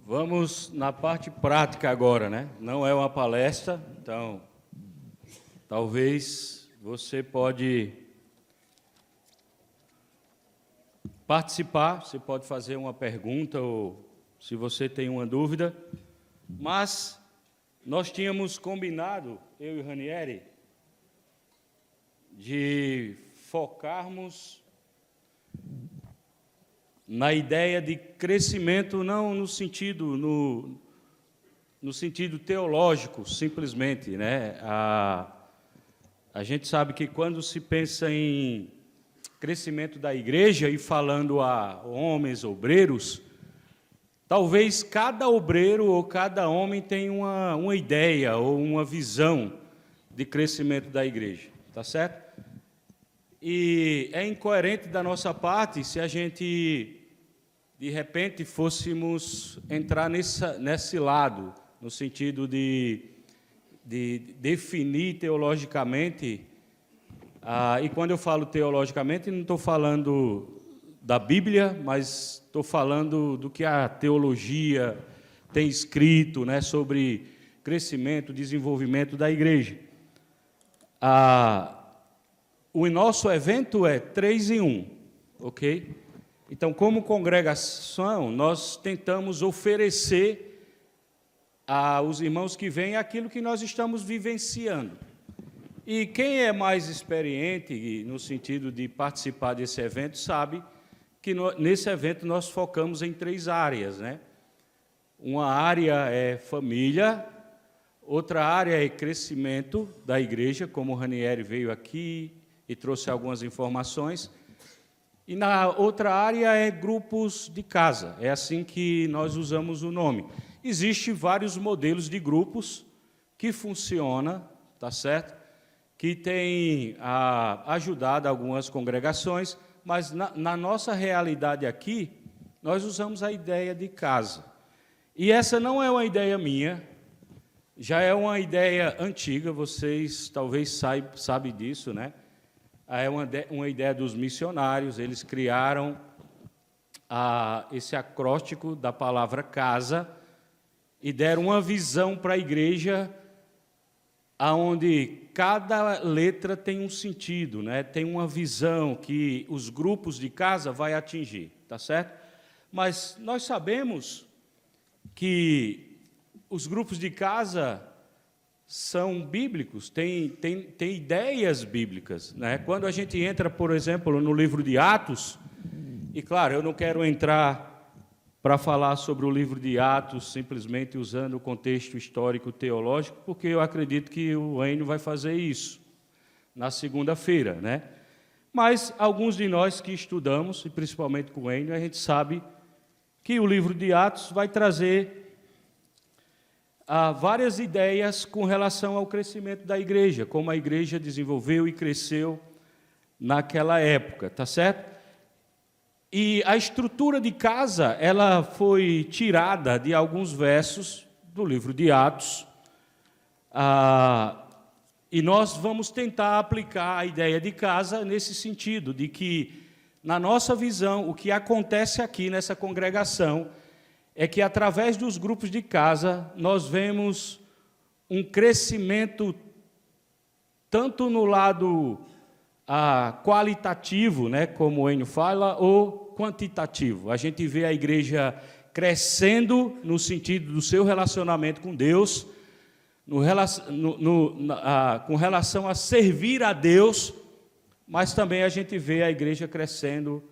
Vamos na parte prática agora, né? Não é uma palestra, então talvez você pode participar, você pode fazer uma pergunta ou se você tem uma dúvida, mas nós tínhamos combinado, eu e o Ranieri, de focarmos na ideia de crescimento, não no sentido teológico, simplesmente, né? A gente sabe que quando se pensa em crescimento da igreja e falando a homens, obreiros, talvez cada obreiro ou cada homem tenha uma ideia ou uma visão de crescimento da igreja, tá certo? E é incoerente da nossa parte se a gente, de repente, fôssemos entrar nesse lado, no sentido de definir teologicamente, e quando eu falo teologicamente, não estou falando da Bíblia, mas estou falando do que a teologia tem escrito, né, sobre crescimento, desenvolvimento da igreja. O nosso evento é 3 em 1, ok? Então, como congregação, nós tentamos oferecer aos irmãos que vêm aquilo que nós estamos vivenciando. E quem é mais experiente no sentido de participar desse evento sabe que nesse evento nós focamos em 3 áreas, né? Uma área é família, outra área é crescimento da igreja, como o Ranieri veio aqui e trouxe algumas informações, e na outra área é grupos de casa, é assim que nós usamos o nome. Existem vários modelos de grupos que funcionam, tá certo? Que tem ajudado algumas congregações, mas na nossa realidade aqui, nós usamos a ideia de casa. E essa não é uma ideia minha, já é uma ideia antiga, vocês talvez sabem disso, né? É uma ideia dos missionários, eles criaram esse acróstico da palavra casa e deram uma visão para a igreja onde cada letra tem um sentido, né? Tem uma visão que os grupos de casa vai atingir, tá certo? Mas nós sabemos que os grupos de casa são bíblicos, tem ideias bíblicas, né? Quando a gente entra, por exemplo, no livro de Atos, e claro, eu não quero entrar para falar sobre o livro de Atos simplesmente usando o contexto histórico teológico, porque eu acredito que o Enio vai fazer isso na segunda-feira, né? Mas alguns de nós que estudamos, e principalmente com o Enio, a gente sabe que o livro de Atos vai trazer várias ideias com relação ao crescimento da igreja, como a igreja desenvolveu e cresceu naquela época, tá certo? E a estrutura de casa, ela foi tirada de alguns versos do livro de Atos, e nós vamos tentar aplicar a ideia de casa nesse sentido, de que, na nossa visão, o que acontece aqui nessa congregação é que, através dos grupos de casa, nós vemos um crescimento tanto no lado qualitativo, né, como o Enio fala, ou quantitativo. A gente vê a igreja crescendo no sentido do seu relacionamento com Deus, com relação a servir a Deus, mas também a gente vê a igreja crescendo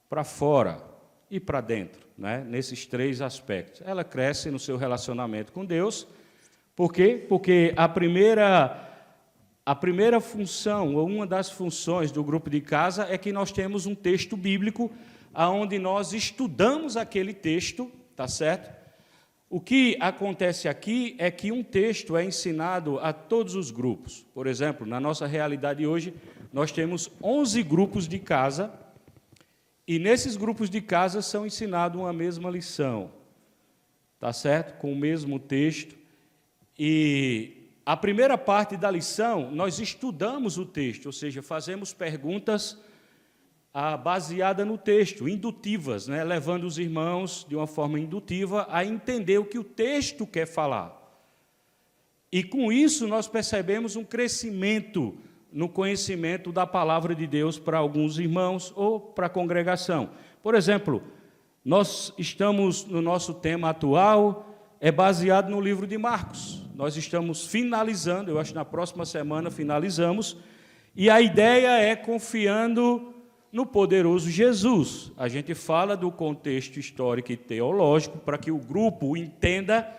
para fora e para dentro, né? Nesses 3 aspectos. Ela cresce no seu relacionamento com Deus. Por quê? Porque a primeira função, ou uma das funções do grupo de casa, é que nós temos um texto bíblico onde nós estudamos aquele texto, tá certo? O que acontece aqui é que um texto é ensinado a todos os grupos. Por exemplo, na nossa realidade hoje, nós temos 11 grupos de casa, e nesses grupos de casa são ensinados uma mesma lição, tá certo? Com o mesmo texto. E a primeira parte da lição, nós estudamos o texto, ou seja, fazemos perguntas baseada no texto, indutivas, né? Levando os irmãos, de uma forma indutiva, a entender o que o texto quer falar. E, com isso, nós percebemos um crescimento no conhecimento da palavra de Deus para alguns irmãos ou para a congregação. Por exemplo, nós estamos, no nosso tema atual, é baseado no livro de Marcos. Nós estamos finalizando, eu acho que na próxima semana finalizamos, e a ideia é confiando no poderoso Jesus. A gente fala do contexto histórico e teológico para que o grupo entenda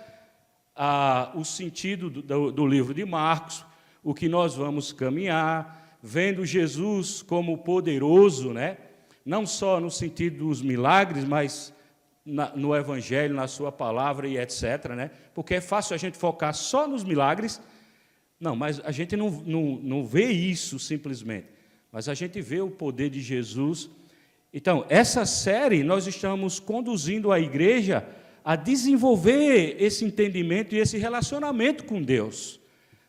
o sentido do livro de Marcos, o que nós vamos caminhar, vendo Jesus como poderoso, né? Não só no sentido dos milagres, mas no Evangelho, na sua palavra e etc., né? Porque é fácil a gente focar só nos milagres. Não, mas a gente não vê isso simplesmente, mas a gente vê o poder de Jesus. Então, essa série, nós estamos conduzindo a igreja a desenvolver esse entendimento e esse relacionamento com Deus.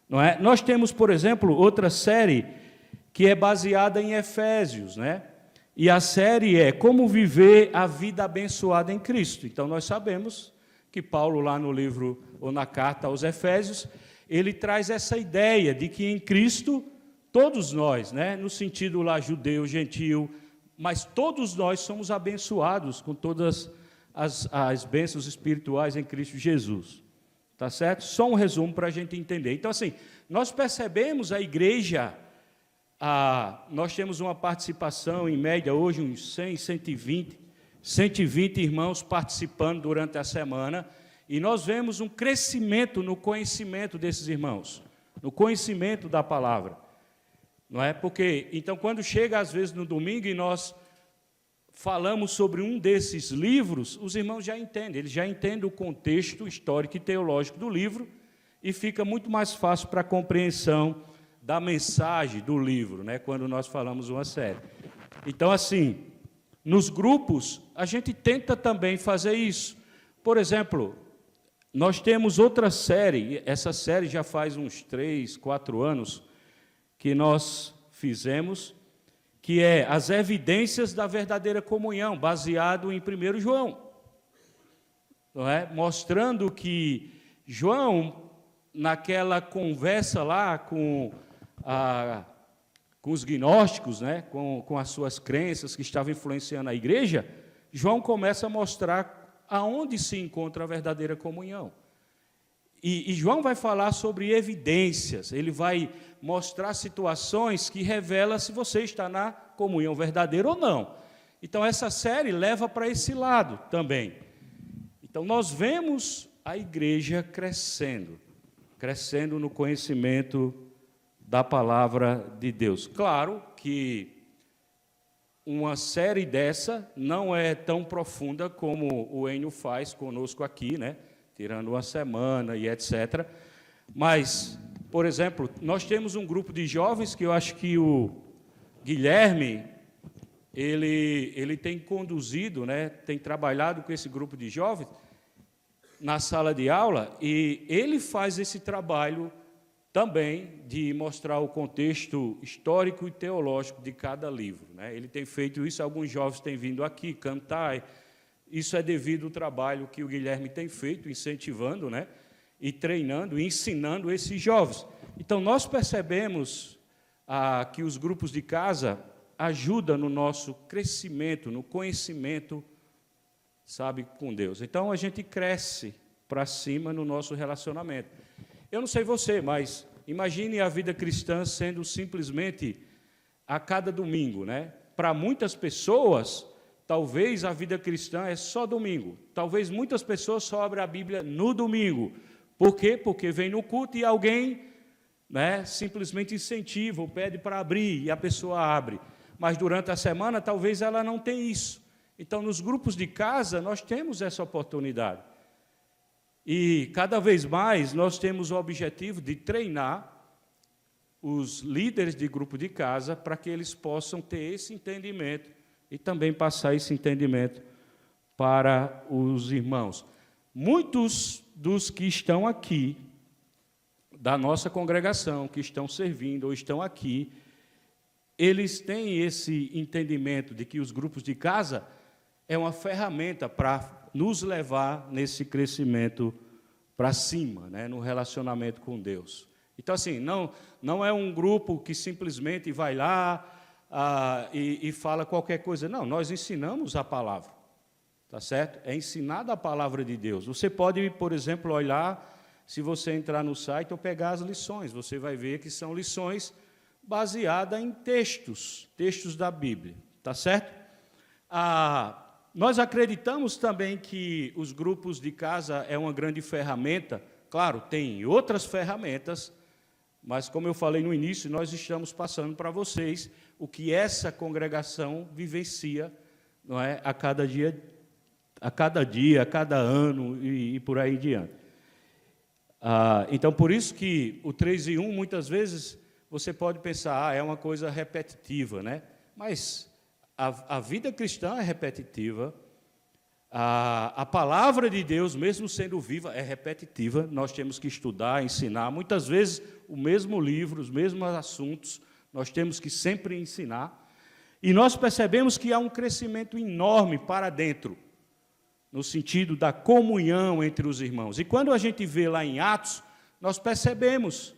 Não é? Nós temos, por exemplo, outra série que é baseada em Efésios, né? E a série é Como Viver a Vida Abençoada em Cristo. Então, nós sabemos que Paulo, lá no livro, ou na carta aos Efésios, ele traz essa ideia de que em Cristo, todos nós, né? No sentido lá judeu, gentil, mas todos nós somos abençoados com todas as bênçãos espirituais em Cristo Jesus. Tá certo? Só um resumo para a gente entender. Então, assim, nós percebemos a igreja, nós temos uma participação, em média, hoje, uns 100, 120 irmãos participando durante a semana, e nós vemos um crescimento no conhecimento desses irmãos, no conhecimento da palavra. Não é? Porque, então, quando chega, às vezes, no domingo, e nós falamos sobre um desses livros, os irmãos já entendem, eles já entendem o contexto histórico e teológico do livro, e fica muito mais fácil para a compreensão da mensagem do livro, né, quando nós falamos uma série. Então, assim, nos grupos, a gente tenta também fazer isso. Por exemplo, nós temos outra série, essa série já faz uns 3, 4 anos que nós fizemos, que é as evidências da verdadeira comunhão, baseado em 1 João. Não é? Mostrando que João, naquela conversa lá com os gnósticos, né, com as suas crenças que estavam influenciando a igreja, João começa a mostrar aonde se encontra a verdadeira comunhão. E João vai falar sobre evidências, ele vai mostrar situações que revelam se você está na comunhão verdadeira ou não. Então, essa série leva para esse lado também. Então, nós vemos a igreja crescendo no conhecimento da palavra de Deus. Claro que uma série dessa não é tão profunda como o Enio faz conosco aqui, né? Tirando uma semana e etc. Mas, por exemplo, nós temos um grupo de jovens que eu acho que o Guilherme, ele tem conduzido, né, tem trabalhado com esse grupo de jovens na sala de aula, e ele faz esse trabalho também de mostrar o contexto histórico e teológico de cada livro, né? Ele tem feito isso, alguns jovens têm vindo aqui cantar. Isso é devido ao trabalho que o Guilherme tem feito, incentivando, né, e treinando, e ensinando esses jovens. Então, nós percebemos que os grupos de casa ajudam no nosso crescimento, no conhecimento, sabe, com Deus. Então, a gente cresce para cima no nosso relacionamento. Eu não sei você, mas imagine a vida cristã sendo simplesmente a cada domingo, né? Para muitas pessoas, talvez a vida cristã é só domingo. Talvez muitas pessoas só abrem a Bíblia no domingo. Por quê? Porque vem no culto e alguém, né, simplesmente incentiva ou pede para abrir, e a pessoa abre. Mas durante a semana, talvez ela não tenha isso. Então, nos grupos de casa, nós temos essa oportunidade. E, cada vez mais, nós temos o objetivo de treinar os líderes de grupo de casa para que eles possam ter esse entendimento e também passar esse entendimento para os irmãos. Muitos dos que estão aqui, da nossa congregação, que estão servindo ou estão aqui, eles têm esse entendimento de que os grupos de casa é uma ferramenta para nos levar nesse crescimento para cima, né, no relacionamento com Deus. Então, assim, não é um grupo que simplesmente vai lá e fala qualquer coisa. Não, nós ensinamos a palavra, tá certo? É ensinada a palavra de Deus. Você pode, por exemplo, olhar, se você entrar no site ou pegar as lições, você vai ver que são lições baseadas em textos da Bíblia, tá certo? Nós acreditamos também que os grupos de casa é uma grande ferramenta. Claro, tem outras ferramentas, mas, como eu falei no início, nós estamos passando para vocês o que essa congregação vivencia, não é, a cada dia, a cada ano e por aí em diante. Então, por isso que o 3 em 1, muitas vezes, você pode pensar, é uma coisa repetitiva, né? Mas a vida cristã é repetitiva, a palavra de Deus, mesmo sendo viva, é repetitiva. Nós temos que estudar, ensinar, muitas vezes o mesmo livro, os mesmos assuntos, nós temos que sempre ensinar. E nós percebemos que há um crescimento enorme para dentro, no sentido da comunhão entre os irmãos. E quando a gente vê lá em Atos, nós percebemos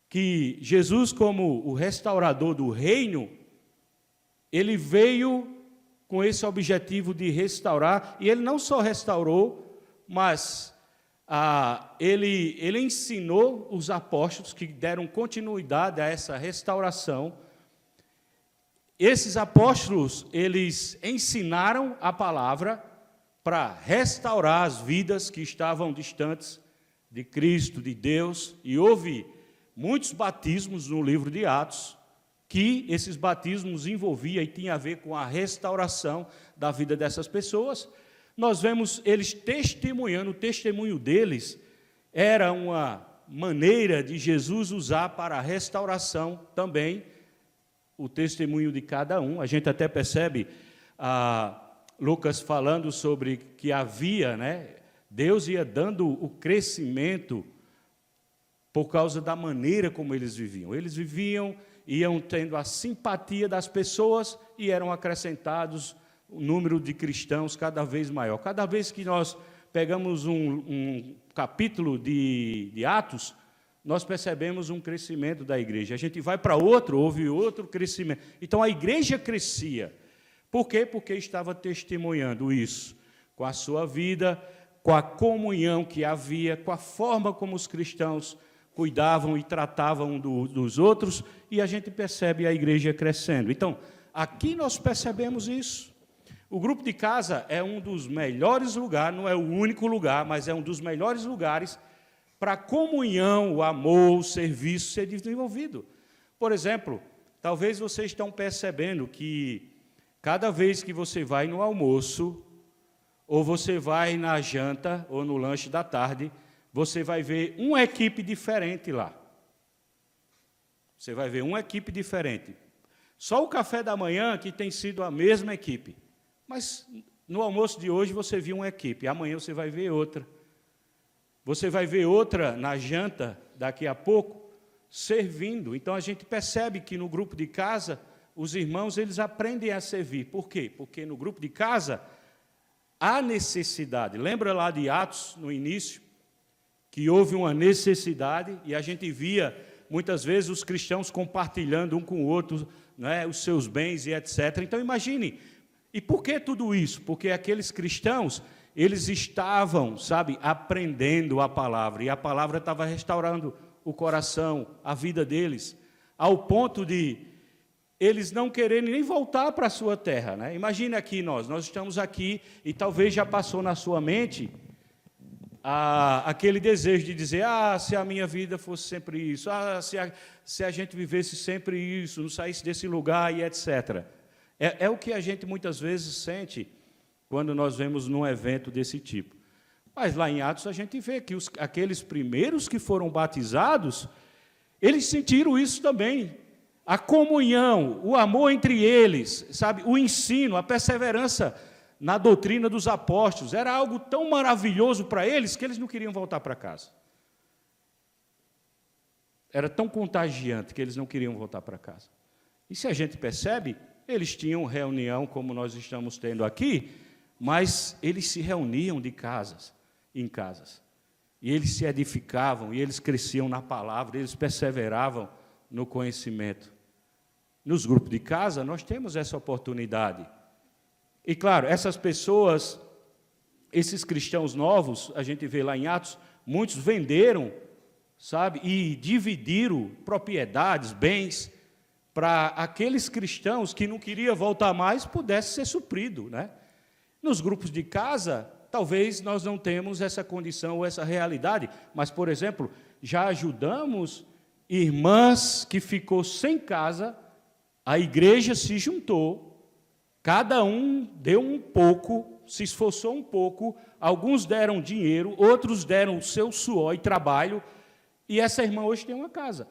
que Jesus, como o restaurador do reino, ele veio com esse objetivo de restaurar, e ele não só restaurou, mas ele ensinou os apóstolos que deram continuidade a essa restauração. Esses apóstolos, eles ensinaram a palavra para restaurar as vidas que estavam distantes de Cristo, de Deus, e houve muitos batismos no livro de Atos, que esses batismos envolviam e tinham a ver com a restauração da vida dessas pessoas. Nós vemos eles testemunhando, o testemunho deles era uma maneira de Jesus usar para a restauração também o testemunho de cada um. A gente até percebe Lucas falando sobre que havia, né, Deus ia dando o crescimento por causa da maneira como eles viviam. Eles viviam, iam tendo a simpatia das pessoas e eram acrescentados o número de cristãos cada vez maior. Cada vez que nós pegamos um capítulo de Atos, nós percebemos um crescimento da igreja. A gente vai para outro, houve outro crescimento. Então, a igreja crescia. Por quê? Porque estava testemunhando isso, com a sua vida, com a comunhão que havia, com a forma como os cristãos cuidavam e tratavam dos outros, e a gente percebe a igreja crescendo. Então, aqui nós percebemos isso. O grupo de casa é um dos melhores lugares, não é o único lugar, mas é um dos melhores lugares para a comunhão, o amor, o serviço ser desenvolvido. Por exemplo, talvez vocês estão percebendo que cada vez que você vai no almoço, ou você vai na janta, ou no lanche da tarde, você vai ver uma equipe diferente lá. Você vai ver uma equipe diferente. Só o café da manhã que tem sido a mesma equipe. Mas no almoço de hoje você viu uma equipe, amanhã você vai ver outra. Você vai ver outra na janta daqui a pouco, servindo. Então a gente percebe que no grupo de casa, os irmãos eles aprendem a servir. Por quê? Porque no grupo de casa há necessidade. Lembra lá de Atos, no início? Que houve uma necessidade, e a gente via, muitas vezes, os cristãos compartilhando um com o outro, né, os seus bens e etc. Então, imagine, e por que tudo isso? Porque aqueles cristãos, eles estavam, aprendendo a palavra, e a palavra estava restaurando o coração, a vida deles, ao ponto de eles não quererem nem voltar para a sua terra, né? Imagine aqui nós estamos aqui, e talvez já passou na sua mente aquele desejo de dizer, se a minha vida fosse sempre isso, se a gente vivesse sempre isso, não saísse desse lugar e etc. É o que a gente muitas vezes sente quando nós vemos num evento desse tipo. Mas lá em Atos a gente vê que aqueles primeiros que foram batizados, eles sentiram isso também. A comunhão, o amor entre eles, o ensino, a perseverança na doutrina dos apóstolos, era algo tão maravilhoso para eles que eles não queriam voltar para casa. Era tão contagiante que eles não queriam voltar para casa. E se a gente percebe, eles tinham reunião como nós estamos tendo aqui, mas eles se reuniam de casas em casas. E eles se edificavam, e eles cresciam na palavra, eles perseveravam no conhecimento. Nos grupos de casa, nós temos essa oportunidade. E, claro, essas pessoas, esses cristãos novos, a gente vê lá em Atos, muitos venderam, sabe, e dividiram propriedades, bens, para aqueles cristãos que não queriam voltar mais, pudesse ser suprido, né? Nos grupos de casa, talvez nós não temos essa condição ou essa realidade, mas, por exemplo, já ajudamos irmãs que ficou sem casa, a igreja se juntou, cada um deu um pouco, se esforçou um pouco, alguns deram dinheiro, outros deram o seu suor e trabalho, e essa irmã hoje tem uma casa.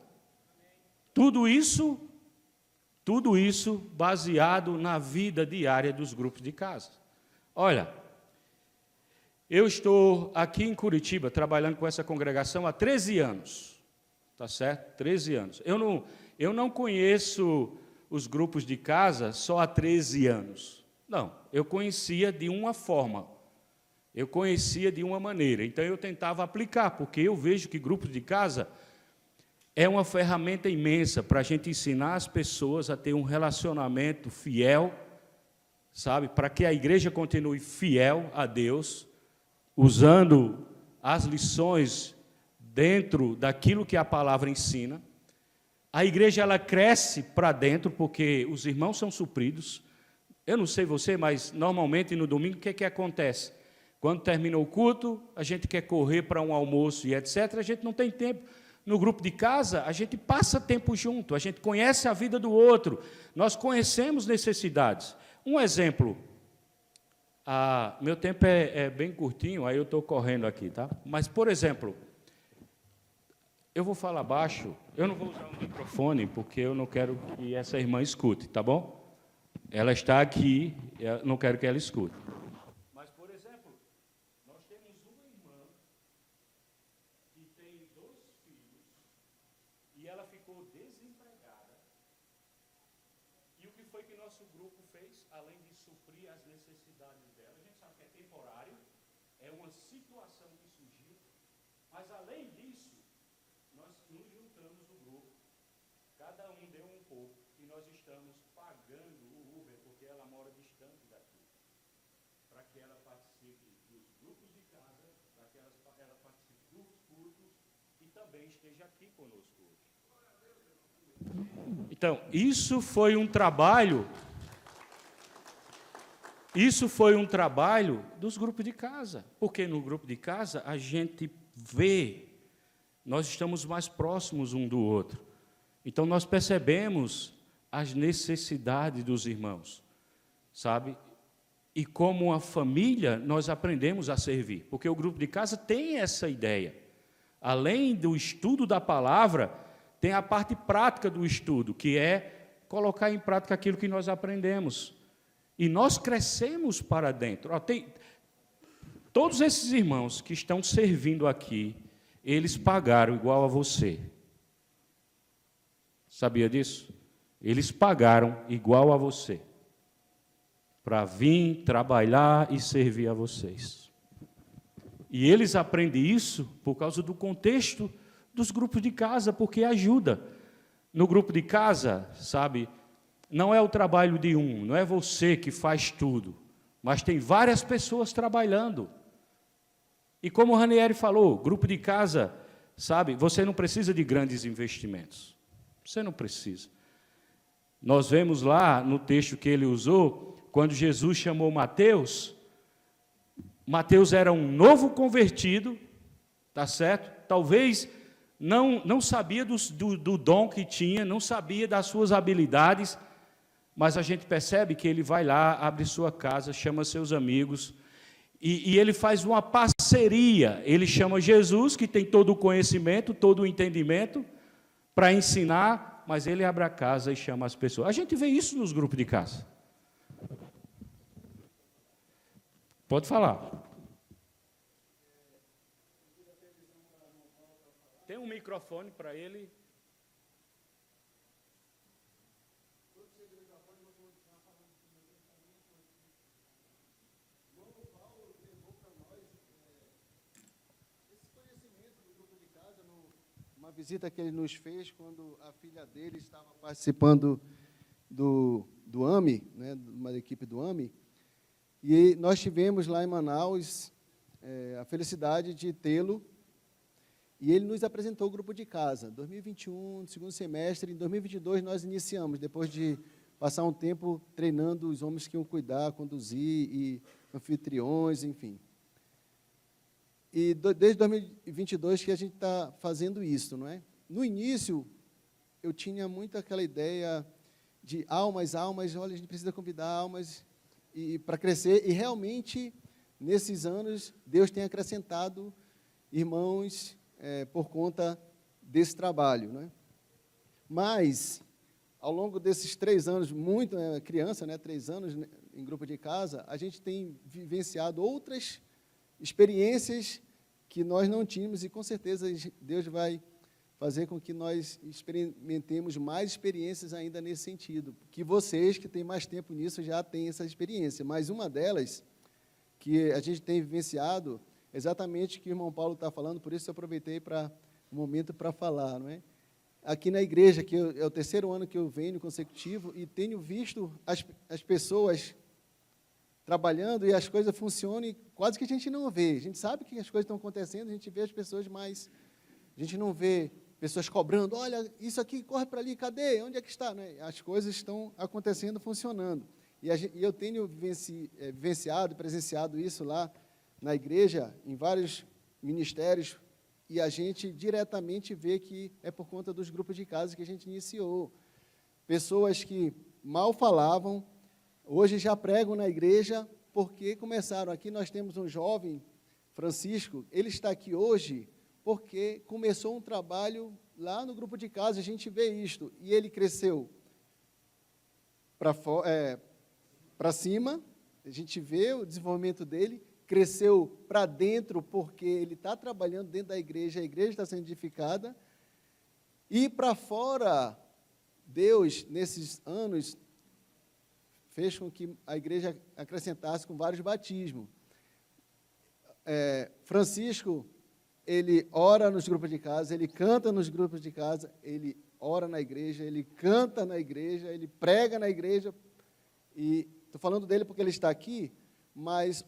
Tudo isso baseado na vida diária dos grupos de casa. Olha, eu estou aqui em Curitiba, trabalhando com essa congregação há 13 anos, tá certo? 13 anos. Eu não conheço os grupos de casa só há 13 anos. Não, eu conhecia de uma forma, eu conhecia de uma maneira, então eu tentava aplicar, porque eu vejo que grupos de casa é uma ferramenta imensa para a gente ensinar as pessoas a ter um relacionamento fiel, sabe, para que a igreja continue fiel a Deus, usando as lições dentro daquilo que a palavra ensina. A igreja ela cresce para dentro, porque os irmãos são supridos. Eu não sei você, mas normalmente no domingo o que acontece? Quando termina o culto, a gente quer correr para um almoço e etc., a gente não tem tempo. No grupo de casa, a gente passa tempo junto, a gente conhece a vida do outro, nós conhecemos necessidades. Um exemplo, meu tempo é bem curtinho, aí eu estou correndo aqui, tá? Mas, por exemplo, eu vou falar baixo, eu não vou usar o microfone, porque eu não quero que essa irmã escute, tá bom? Ela está aqui, eu não quero que ela escute. Mas, por exemplo, nós temos uma irmã que tem 2 filhos e ela ficou desempregada. E o que foi que nosso grupo fez, além de suprir as necessidades dela? A gente sabe que é temporário, é uma situação que surgiu, mas, além disso, nós nos juntamos o grupo, cada um deu um pouco, e nós estamos pagando o Uber, porque ela mora distante daqui, para que ela participe dos grupos de casa, para que ela participe dos cultos, e também esteja aqui conosco hoje. Então, isso foi um trabalho dos grupos de casa, porque no grupo de casa a gente vê, nós estamos mais próximos um do outro. Então, nós percebemos as necessidades dos irmãos, sabe? E como uma família, nós aprendemos a servir, porque o grupo de casa tem essa ideia. Além do estudo da palavra, tem a parte prática do estudo, que é colocar em prática aquilo que nós aprendemos. E nós crescemos para dentro. Todos esses irmãos que estão servindo aqui, eles pagaram igual a você. Sabia disso? Eles pagaram igual a você, para vir trabalhar e servir a vocês. E eles aprendem isso por causa do contexto dos grupos de casa, porque ajuda. No grupo de casa, sabe, não é o trabalho de um, não é você que faz tudo, mas tem várias pessoas trabalhando. E como o Ranieri falou, grupo de casa, sabe, você não precisa de grandes investimentos. Você não precisa. Nós vemos lá no texto que ele usou, quando Jesus chamou Mateus, Mateus era um novo convertido, tá certo? Talvez não sabia do dom que tinha, não sabia das suas habilidades, mas a gente percebe que ele vai lá, abre sua casa, chama seus amigos, e ele faz uma parceria. Ele chama Jesus, que tem todo o conhecimento, todo o entendimento, para ensinar, mas ele abre a casa e chama as pessoas. A gente vê isso nos grupos de casa. Pode falar. Tem um microfone para ele. visita que ele nos fez quando a filha dele estava participando do AME, né, uma equipe do AME, e nós tivemos lá em Manaus a felicidade de tê-lo, e ele nos apresentou o grupo de casa. 2021, segundo semestre, em 2022 nós iniciamos, depois de passar um tempo treinando os homens que iam cuidar, conduzir, e anfitriões, enfim. E desde 2022 que a gente está fazendo isso, não é? No início, eu tinha muito aquela ideia de almas, olha, a gente precisa convidar almas para crescer, e realmente, nesses anos, Deus tem acrescentado irmãos por conta desse trabalho, né? Mas, ao longo desses 3 anos, muito criança, né, 3 anos em grupo de casa, a gente tem vivenciado outras experiências que nós não tínhamos, e com certeza Deus vai fazer com que nós experimentemos mais experiências ainda nesse sentido, que vocês que têm mais tempo nisso já têm essa experiência, mas uma delas que a gente tem vivenciado, exatamente o que o irmão Paulo está falando, por isso eu aproveitei para um momento para falar, não é? Aqui na igreja, que é o 3º ano que eu venho consecutivo, e tenho visto as pessoas trabalhando e as coisas funcionam, e quase que a gente não vê. A gente sabe que as coisas estão acontecendo, a gente vê as pessoas, mas a gente não vê pessoas cobrando, olha, isso aqui, corre para ali, cadê? Onde é que está? Né? As coisas estão acontecendo, funcionando. E eu tenho vivenciado, presenciado isso lá na igreja, em vários ministérios, e a gente diretamente vê que é por conta dos grupos de casa que a gente iniciou. Pessoas que mal falavam, hoje já pregam na igreja, porque começaram. Aqui nós temos um jovem, Francisco, ele está aqui hoje porque começou um trabalho lá no grupo de casa, a gente vê isto, e ele cresceu para cima, a gente vê o desenvolvimento dele, cresceu para dentro, porque ele está trabalhando dentro da igreja, a igreja está sendo edificada, e para fora, Deus, nesses anos, fez com que a igreja acrescentasse com vários batismos. Francisco, ele ora nos grupos de casa, ele canta nos grupos de casa, ele ora na igreja, ele canta na igreja, ele prega na igreja, e estou falando dele porque ele está aqui, mas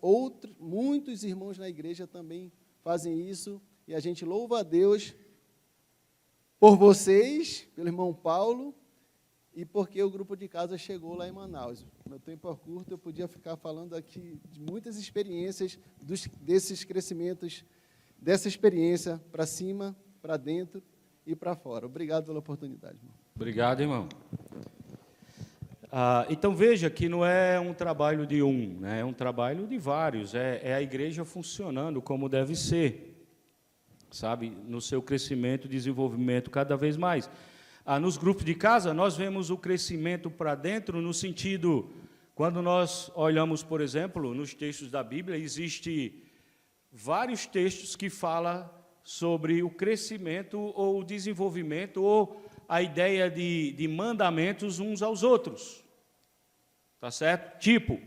muitos irmãos na igreja também fazem isso, e a gente louva a Deus por vocês, pelo irmão Paulo, e porque o grupo de casa chegou lá em Manaus. Meu tempo é curto, eu podia ficar falando aqui de muitas experiências, desses crescimentos, dessa experiência para cima, para dentro e para fora. Obrigado pela oportunidade, irmão. Obrigado, irmão. Então, veja que não é um trabalho de um, né? É um trabalho de vários, é a igreja funcionando como deve ser, sabe, no seu crescimento e desenvolvimento cada vez mais. Nos grupos de casa, nós vemos o crescimento para dentro no sentido, quando nós olhamos, por exemplo, nos textos da Bíblia, existe vários textos que falam sobre o crescimento ou o desenvolvimento ou a ideia de mandamentos uns aos outros. Tá certo? Tipo,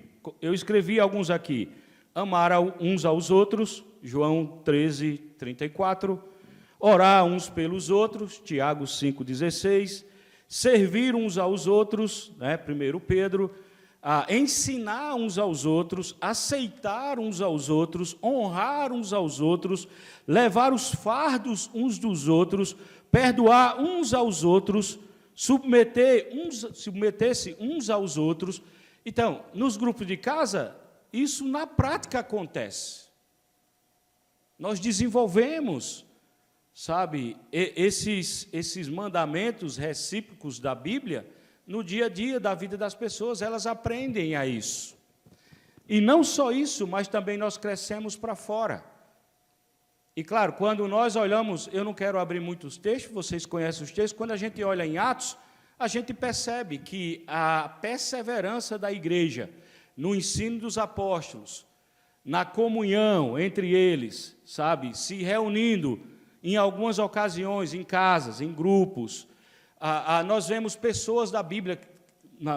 eu escrevi alguns aqui. Amar uns aos outros, João 13, 34. Orar uns pelos outros, Tiago 5,16. Servir uns aos outros, né, 1 Pedro. Ensinar uns aos outros, aceitar uns aos outros, honrar uns aos outros, levar os fardos uns dos outros, perdoar uns aos outros, submeter-se uns aos outros. Então, nos grupos de casa, isso na prática acontece. Nós desenvolvemos, sabe, esses mandamentos recíprocos da Bíblia no dia a dia da vida das pessoas, elas aprendem a isso. E não só isso, mas também nós crescemos para fora. E claro, quando nós olhamos, eu não quero abrir muitos textos, vocês conhecem os textos, quando a gente olha em Atos, a gente percebe que a perseverança da igreja no ensino dos apóstolos, na comunhão entre eles, sabe, se reunindo em algumas ocasiões, em casas, em grupos, nós vemos pessoas da Bíblia,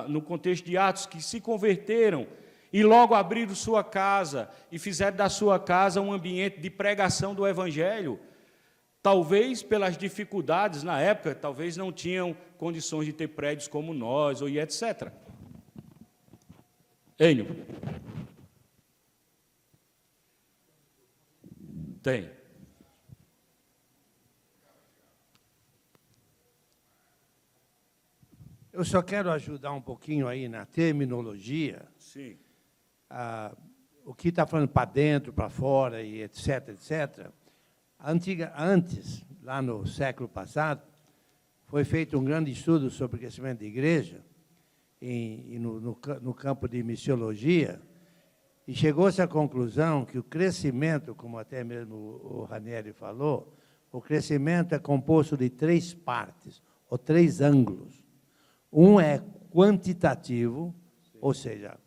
no contexto de Atos, que se converteram e logo abriram sua casa e fizeram da sua casa um ambiente de pregação do Evangelho. Talvez pelas dificuldades na época, talvez não tinham condições de ter prédios como nós, ou etc. Enio. Tem. Eu só quero ajudar um pouquinho aí na terminologia. Sim. O que está falando para dentro, para fora, e etc., etc. Antes, lá no século passado, foi feito um grande estudo sobre o crescimento da igreja, no campo de missiologia, e chegou-se à conclusão que o crescimento, como até mesmo o Ranieri falou, o crescimento é composto de 3 partes, ou 3 ângulos. Um é quantitativo, ou seja,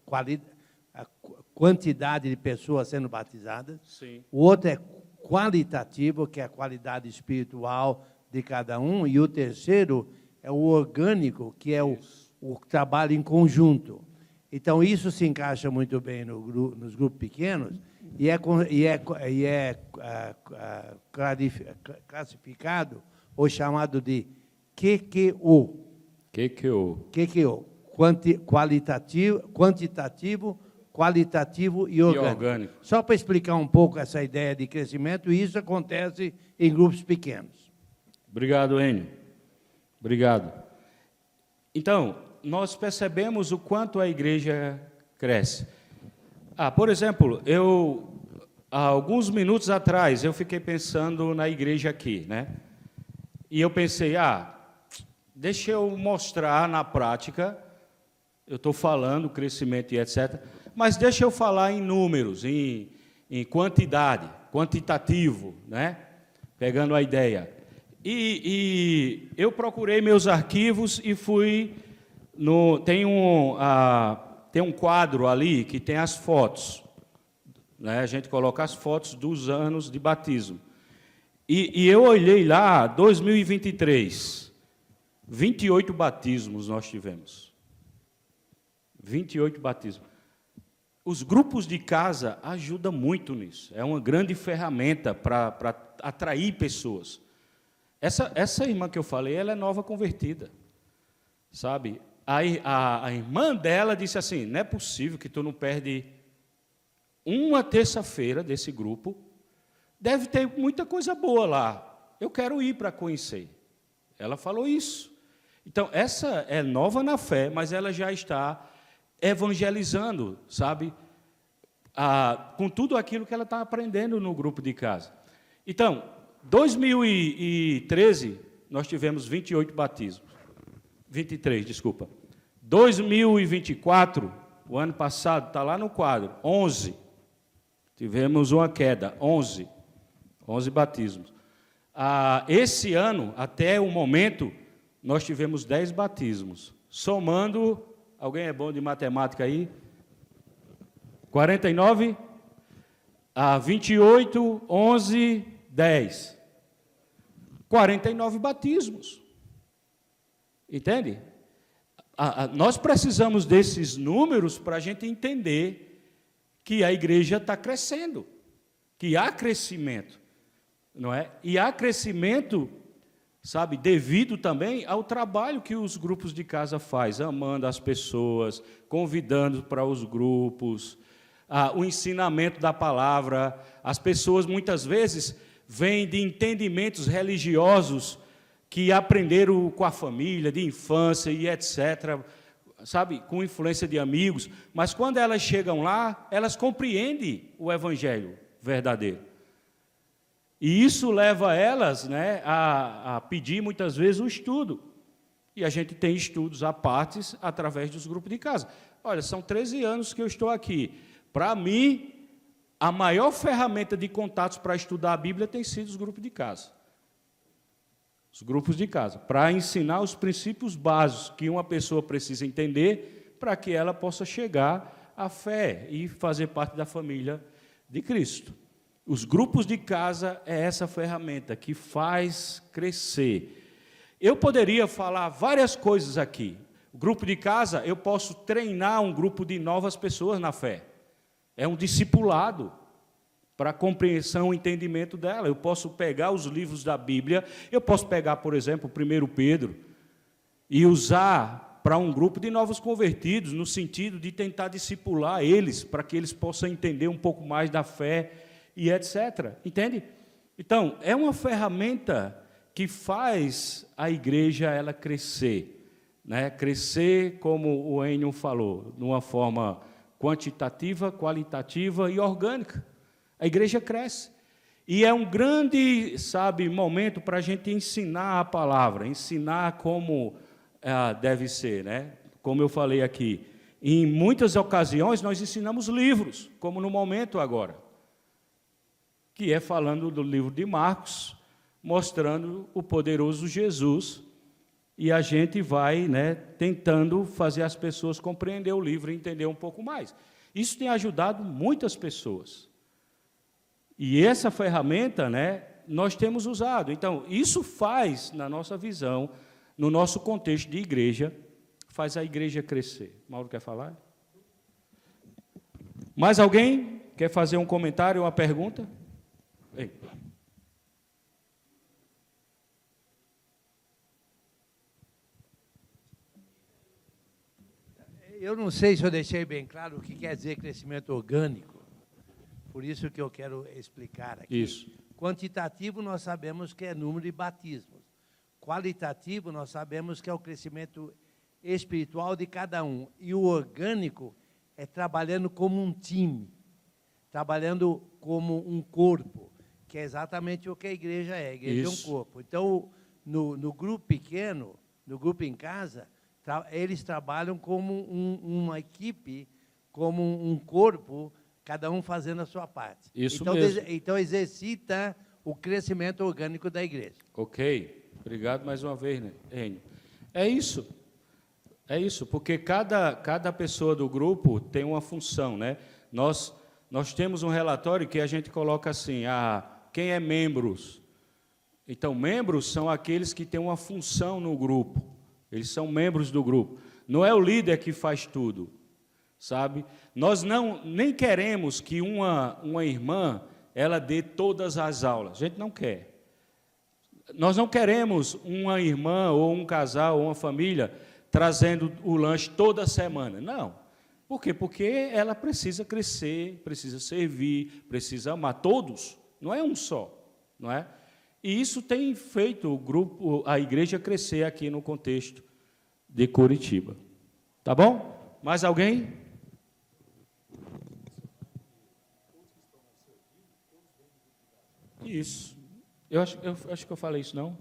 a quantidade de pessoas sendo batizadas. Sim. O outro é qualitativo, que é a qualidade espiritual de cada um. E o terceiro é o orgânico, que é o trabalho em conjunto. Então, isso se encaixa muito bem nos grupos pequenos e é classificado ou chamado de QQO. QQO. Quantitativo, qualitativo e orgânico. Só para explicar um pouco essa ideia de crescimento, e isso acontece em grupos pequenos. Obrigado, Enio. Obrigado. Então, nós percebemos o quanto a igreja cresce. Por exemplo, há alguns minutos atrás, eu fiquei pensando na igreja aqui, né? E eu pensei, deixa eu mostrar na prática, eu estou falando crescimento e etc., mas deixa eu falar em números, em quantidade, quantitativo, né? Pegando a ideia. E eu procurei meus arquivos e fui tem um quadro ali que tem as fotos, né? A gente coloca as fotos dos anos de batismo. E eu olhei lá, 2023, 28 batismos nós tivemos. 28 batismos. Os grupos de casa ajudam muito nisso. É uma grande ferramenta para atrair pessoas. Essa irmã que eu falei, ela é nova convertida, sabe? A irmã dela disse assim, não é possível que tu não perde uma terça-feira desse grupo, deve ter muita coisa boa lá, eu quero ir para conhecer. Ela falou isso. Então, essa é nova na fé, mas ela já está evangelizando, sabe? Com tudo aquilo que ela está aprendendo no grupo de casa. Então, 2013, nós tivemos 28 batismos. 23, desculpa. 2024, o ano passado, está lá no quadro, 11. Tivemos uma queda, 11 batismos. Esse ano, até o momento, nós tivemos 10 batismos. Somando, alguém é bom de matemática aí? 49, 28, 11, 10. 49 batismos. Entende? Nós precisamos desses números para a gente entender que a igreja está crescendo, que há crescimento, não é? E há crescimento, sabe, devido também ao trabalho que os grupos de casa fazem, amando as pessoas, convidando para os grupos, o ensinamento da palavra. As pessoas, muitas vezes, vêm de entendimentos religiosos que aprenderam com a família, de infância e etc., sabe, com influência de amigos, mas quando elas chegam lá, elas compreendem o evangelho verdadeiro. E isso leva elas, né, a pedir, muitas vezes, o estudo. E a gente tem estudos à parte através dos grupos de casa. Olha, são 13 anos que eu estou aqui. Para mim, a maior ferramenta de contatos para estudar a Bíblia tem sido os grupos de casa. Os grupos de casa, para ensinar os princípios básicos que uma pessoa precisa entender para que ela possa chegar à fé e fazer parte da família de Cristo. Os grupos de casa é essa ferramenta que faz crescer. Eu poderia falar várias coisas aqui. O grupo de casa, eu posso treinar um grupo de novas pessoas na fé. É um discipulado. para a compreensão e entendimento dela. Eu posso pegar os livros da Bíblia, eu posso pegar, por exemplo, 1 Pedro, e usar para um grupo de novos convertidos, no sentido de tentar discipular eles, para que eles possam entender um pouco mais da fé e etc. Entende? Então, é uma ferramenta que faz a igreja ela crescer, né? Crescer, como o Enio falou, de uma forma quantitativa, qualitativa e orgânica. A igreja cresce. E é um grande, momento para a gente ensinar a palavra, ensinar como deve ser, né? Como eu falei aqui, em muitas ocasiões nós ensinamos livros, como no momento agora, que é falando do livro de Marcos, mostrando o poderoso Jesus, e a gente vai, né, tentando fazer as pessoas compreender o livro e entender um pouco mais. Isso tem ajudado muitas pessoas. E essa ferramenta, né, nós temos usado. Então, isso faz, na nossa visão, no nosso contexto de igreja, faz a igreja crescer. Mauro quer falar? Mais alguém quer fazer um comentário ou uma pergunta? Ei. Eu não sei se eu deixei bem claro o que quer dizer crescimento orgânico, por isso que eu quero explicar aqui. Isso. Quantitativo, nós sabemos que é número de batismos. Qualitativo, nós sabemos que é o crescimento espiritual de cada um. E o orgânico é trabalhando como um time, trabalhando como um corpo, que é exatamente o que a igreja é. A igreja é um corpo. Então, no grupo pequeno, no grupo em casa, eles trabalham como uma equipe, como um corpo, cada um fazendo a sua parte. Isso então, mesmo. Então, exercita o crescimento orgânico da igreja. Ok. Obrigado mais uma vez, né, Enio? É isso, porque cada pessoa do grupo tem uma função, né? Nós temos um relatório que a gente coloca assim, quem é membros? Então, membros são aqueles que têm uma função no grupo, eles são membros do grupo. Não é o líder que faz tudo, sabe? Nós nem queremos que uma irmã, ela dê todas as aulas, a gente não quer. Nós não queremos uma irmã ou um casal ou uma família trazendo o lanche toda semana. Não. Por quê? Porque ela precisa crescer, precisa servir, precisa amar todos. Não é um só, não é? E isso tem feito a igreja crescer aqui no contexto de Curitiba. Tá bom? Mais alguém? Isso. Eu acho que eu falei isso, não?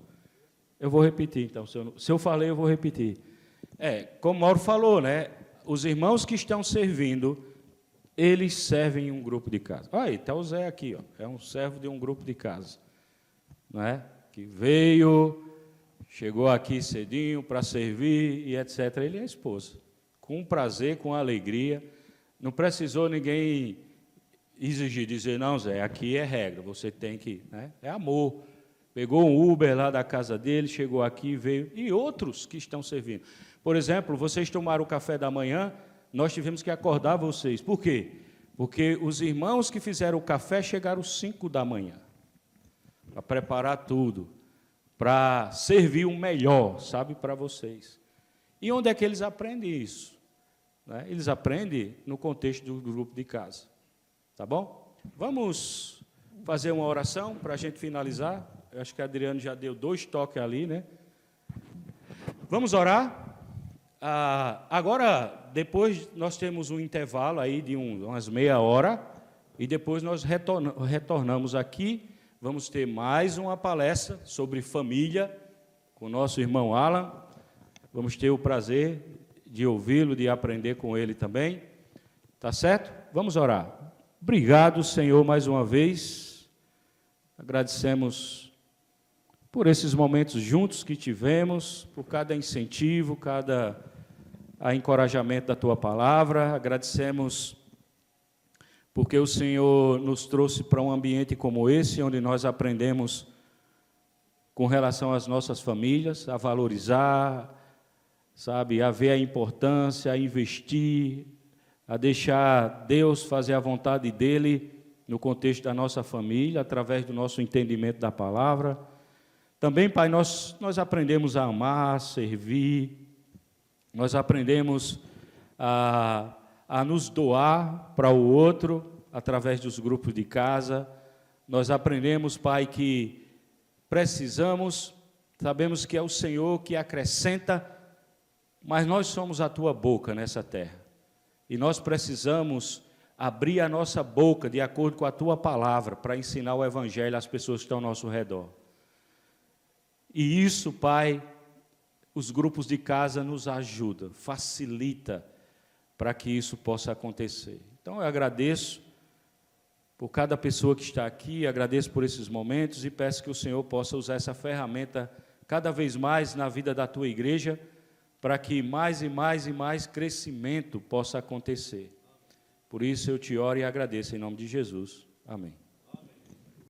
Eu vou repetir, então. Se eu falei, eu vou repetir. Como o Mauro falou, né? Os irmãos que estão servindo, eles servem em um grupo de casa. Olha aí, está o Zé aqui, ó, é um servo de um grupo de casa. Não é? Que veio, chegou aqui cedinho para servir e etc. Ele é a esposa. Com prazer, com alegria. Não precisou ninguém exigir, dizer, não, Zé, aqui é regra, você tem que... Né? É amor. Pegou um Uber lá da casa dele, chegou aqui, veio... E outros que estão servindo. Por exemplo, vocês tomaram o café da manhã, nós tivemos que acordar vocês. Por quê? Porque os irmãos que fizeram o café chegaram às 5 da manhã. Para preparar tudo. Para servir o melhor, sabe, para vocês. E onde é que eles aprendem isso? Né? Eles aprendem no contexto do grupo de casa. Tá bom? Vamos fazer uma oração para a gente finalizar. Eu acho que a Adriane já deu 2 toques ali, né? Vamos orar. Agora, depois nós temos um intervalo aí de umas meia hora e depois nós retornamos aqui. Vamos ter mais uma palestra sobre família com o nosso irmão Alan. Vamos ter o prazer de ouvi-lo, de aprender com ele também. Tá certo? Vamos orar. Obrigado, Senhor, mais uma vez. Agradecemos por esses momentos juntos que tivemos, por cada incentivo, cada encorajamento da Tua palavra. Agradecemos porque o Senhor nos trouxe para um ambiente como esse, onde nós aprendemos com relação às nossas famílias, a valorizar, sabe, a ver a importância, a investir, a deixar Deus fazer a vontade dEle no contexto da nossa família, através do nosso entendimento da palavra. Também, Pai, nós aprendemos a amar, servir, nós aprendemos a nos doar para o outro, através dos grupos de casa. Nós aprendemos, Pai, que precisamos, sabemos que é o Senhor que acrescenta, mas nós somos a Tua boca nessa terra. E nós precisamos abrir a nossa boca de acordo com a Tua palavra para ensinar o Evangelho às pessoas que estão ao nosso redor. E isso, Pai, os grupos de casa nos ajudam, facilita para que isso possa acontecer. Então eu agradeço por cada pessoa que está aqui, agradeço por esses momentos e peço que o Senhor possa usar essa ferramenta cada vez mais na vida da Tua igreja, para que mais e mais e mais crescimento possa acontecer. Por isso eu te oro e agradeço em nome de Jesus. Amém.